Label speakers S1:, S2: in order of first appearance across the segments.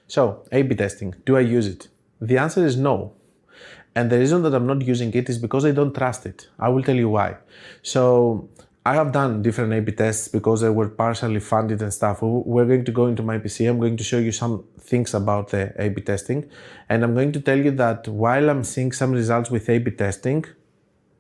S1: So, A/B testing, do I use it? The answer is no. And the reason that I'm not using it is because I don't trust it. I will tell you why. So, I have done different A/B tests because they were partially funded and stuff. We're going to go into my PC. I'm going to show you some things about the A/B testing. And I'm going to tell you that while I'm seeing some results with A/B testing,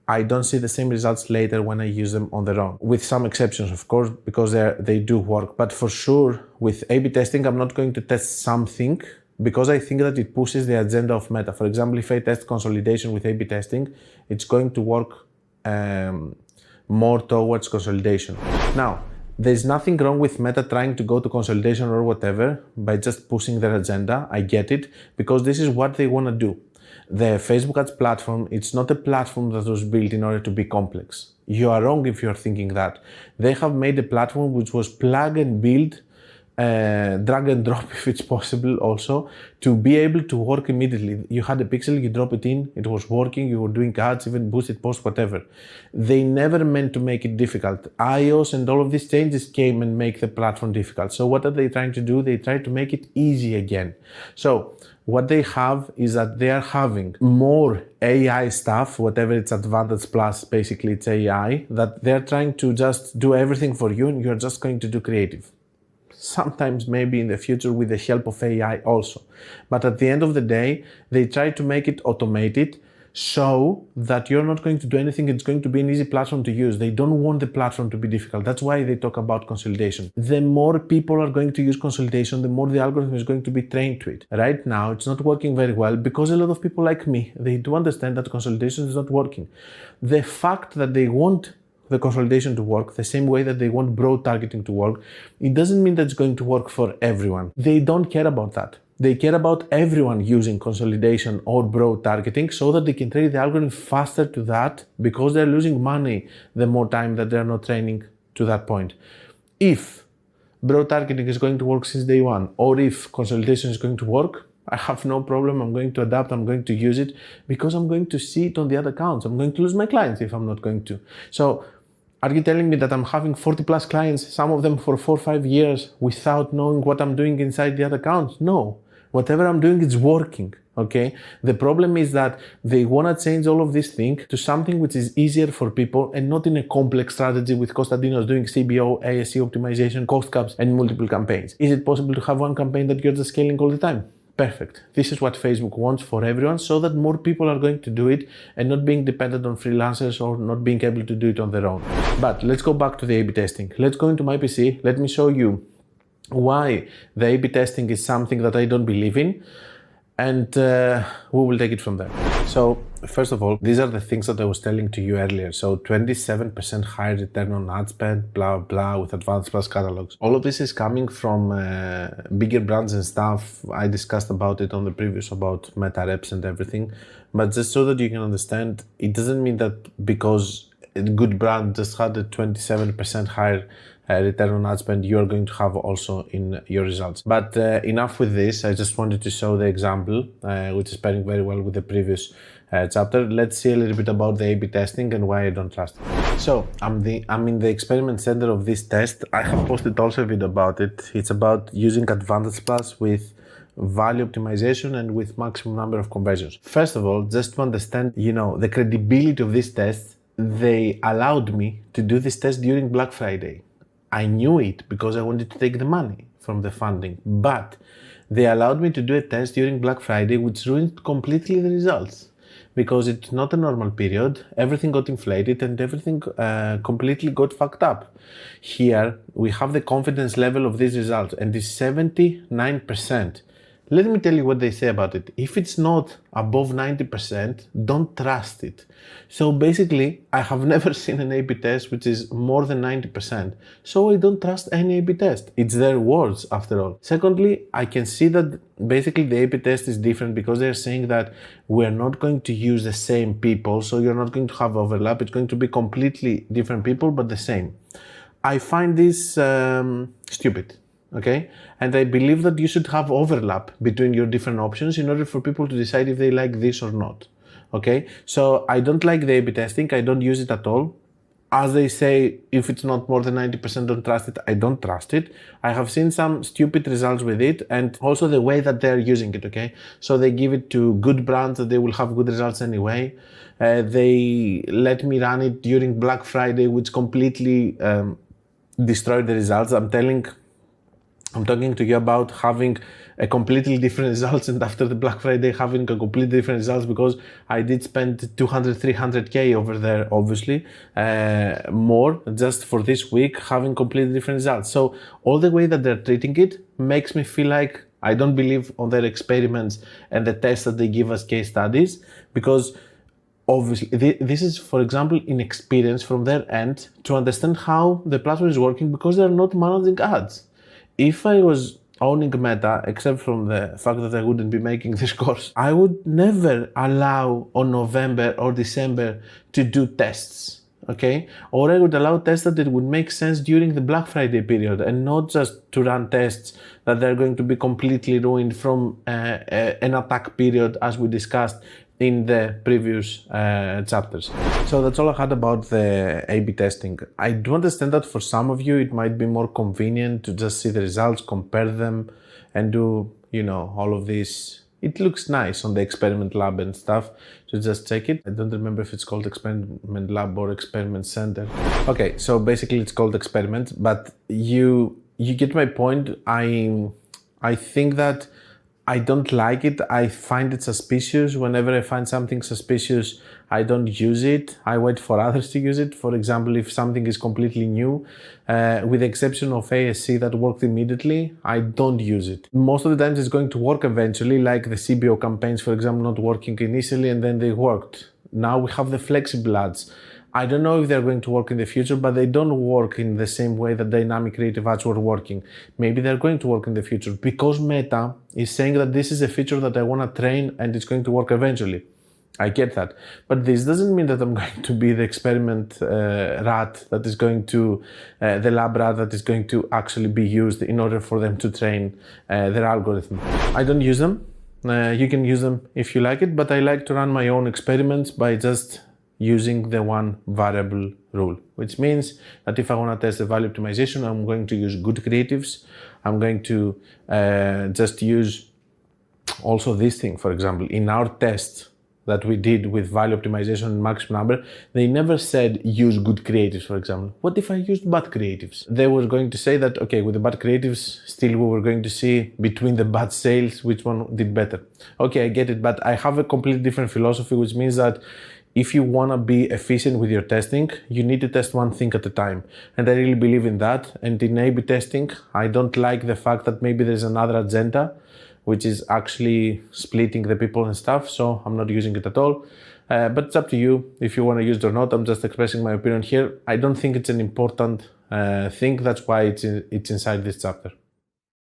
S1: I don't see the same results later when I use them on their own. With some exceptions, of course, because they do work. But for sure, with A/B testing, I'm not going to test something because I think that it pushes the agenda of Meta. For example, if I test consolidation with A/B testing, it's going to work more towards consolidation. Now, there's nothing wrong with Meta trying to go to consolidation or whatever by just pushing their agenda. I get it, because this is what they want to do. The Facebook ads platform, it's not a platform that was built in order to be complex. You are wrong if you're thinking that. They have made a platform which was plug and build, drag and drop if it's possible also, to be able to work immediately. You had a pixel, you drop it in, it was working, you were doing ads, even boosted posts, whatever. They never meant to make it difficult. iOS and all of these changes came and make the platform difficult. So what are they trying to do? They try to make it easy again. So what they have is that they are having more AI stuff, whatever it's Advantage Plus, basically it's AI, that they're trying to just do everything for you and you're just going to do creative. Sometimes maybe in the future with the help of AI also. But at the end of the day, they try to make it automated so that you're not going to do anything. It's going to be an easy platform to use. They don't want the platform to be difficult. That's why they talk about consolidation. The more people are going to use consolidation, the more the algorithm is going to be trained to it. Right now, it's not working very well because a lot of people like me, they do understand that consolidation is not working. The fact that they want the consolidation to work the same way that they want broad targeting to work, it doesn't mean that it's going to work for everyone. They don't care about that. They care about everyone using consolidation or broad targeting so that they can train the algorithm faster to that, because they're losing money the more time that they're not training to that point. If broad targeting is going to work since day one, or if consolidation is going to work, I have no problem. I'm going to adapt. I'm going to use it because I'm going to see it on the other accounts. I'm going to lose my clients if I'm not going to. So are you telling me that I'm having 40 plus clients, some of them for 4 or 5 years, without knowing what I'm doing inside the other accounts? No. Whatever I'm doing is working, okay? The problem is that they want to change all of these things to something which is easier for people and not in a complex strategy with Constantinos doing CBO, ASC optimization, cost caps, and multiple campaigns. Is it possible to have one campaign that you're just scaling all the time? Perfect. This is what Facebook wants for everyone, so that more people are going to do it and not being dependent on freelancers or not being able to do it on their own. But let's go back to the A/B testing. Let's go into my PC. Let me show you why the A/B testing is something that I don't believe in, and we will take it from there. So first of all, these are the things that I was telling to you earlier. So 27% higher return on ad spend, blah, blah, with Advanced Plus catalogs. All of this is coming from bigger brands and stuff. I discussed about it on the previous about meta reps and everything. But just so that you can understand, it doesn't mean that because a good brand just had a 27% higher return on ad spend, you're going to have also in your results. But enough with this. I just wanted to show the example, which is pairing very well with the previous chapter. Let's see a little bit about the A/B testing and why I don't trust it. So I'm in the experiment center of this test. I have posted also a video about it. It's about using Advantage Plus with value optimization and with maximum number of conversions. First of all, just to understand, the credibility of this test, they allowed me to do this test during Black Friday. I knew it because I wanted to take the money from the funding, but they allowed me to do a test during Black Friday, which ruined completely the results because it's not a normal period. Everything got inflated and everything completely got fucked up. Here we have the confidence level of these results and it's 79%. Let me tell you what they say about it. If it's not above 90%, don't trust it. So basically, I have never seen an A/B test which is more than 90%. So I don't trust any A/B test. It's their words after all. Secondly, I can see that basically the A/B test is different because they're saying that we're not going to use the same people. So you're not going to have overlap. It's going to be completely different people, but the same. I find this stupid. Okay, and I believe that you should have overlap between your different options in order for people to decide if they like this or not. Okay, so I don't like the A/B testing. I don't use it at all. as they say, if it's not more than 90%, don't trust it. I don't trust it. I have seen some stupid results with it, and also the way that they're using it, okay? So they give it to good brands that they will have good results anyway. They let me run it during Black Friday, which completely destroyed the results. I'm talking to you about having a completely different results, and after the Black Friday having a completely different results, because I did spend 200, 300K over there, obviously, more just for this week, having completely different results. So all the way that they're treating it makes me feel like I don't believe on their experiments and the tests that they give as case studies, because obviously this is, for example, inexperience from their end to understand how the platform is working, because they're not managing ads. If I was owning Meta, except from the fact that I wouldn't be making this course, I would never allow on November or December to do tests, okay? Or I would allow tests that would make sense during the Black Friday period, and not just to run tests that they're going to be completely ruined from an attack period, as we discussed in the previous chapters. So that's all I had about the A/B testing. I do understand that for some of you it might be more convenient to just see the results, compare them, and do, all of this. It looks nice on the experiment lab and stuff to just check it. I don't remember if it's called experiment lab or experiment center. Okay, so basically it's called experiment, but you get my point. I think that I don't like it. I find it suspicious. Whenever I find something suspicious, I don't use it. I wait for others to use it. For example, if something is completely new, with the exception of ASC that worked immediately, I don't use it. Most of the times it's going to work eventually, like the CBO campaigns, for example, not working initially and then they worked. Now we have the flexible ads. I don't know if they're going to work in the future, but they don't work in the same way that dynamic creative ads were working. Maybe they're going to work in the future, because Meta is saying that this is a feature that I want to train and it's going to work eventually. I get that. But this doesn't mean that I'm going to be the experiment rat that is going to, the lab rat that is going to actually be used in order for them to train their algorithm. I don't use them. You can use them if you like it, but I like to run my own experiments by just using the one variable rule, which means that if I want to test the value optimization, I'm going to use good creatives. I'm going to just use also this thing. For example, in our test that we did with value optimization and maximum number, they never said use good creatives, for example. What if I used bad creatives? They were going to say that, okay, with the bad creatives, still we were going to see between the bad sales, which one did better. Okay, I get it, but I have a completely different philosophy, which means that if you want to be efficient with your testing, you need to test one thing at a time. And I really believe in that. And in A/B testing, I don't like the fact that maybe there's another agenda, which is actually splitting the people and stuff. So I'm not using it at all. But it's up to you if you want to use it or not. I'm just expressing my opinion here. I don't think it's an important thing. That's why it's inside this chapter.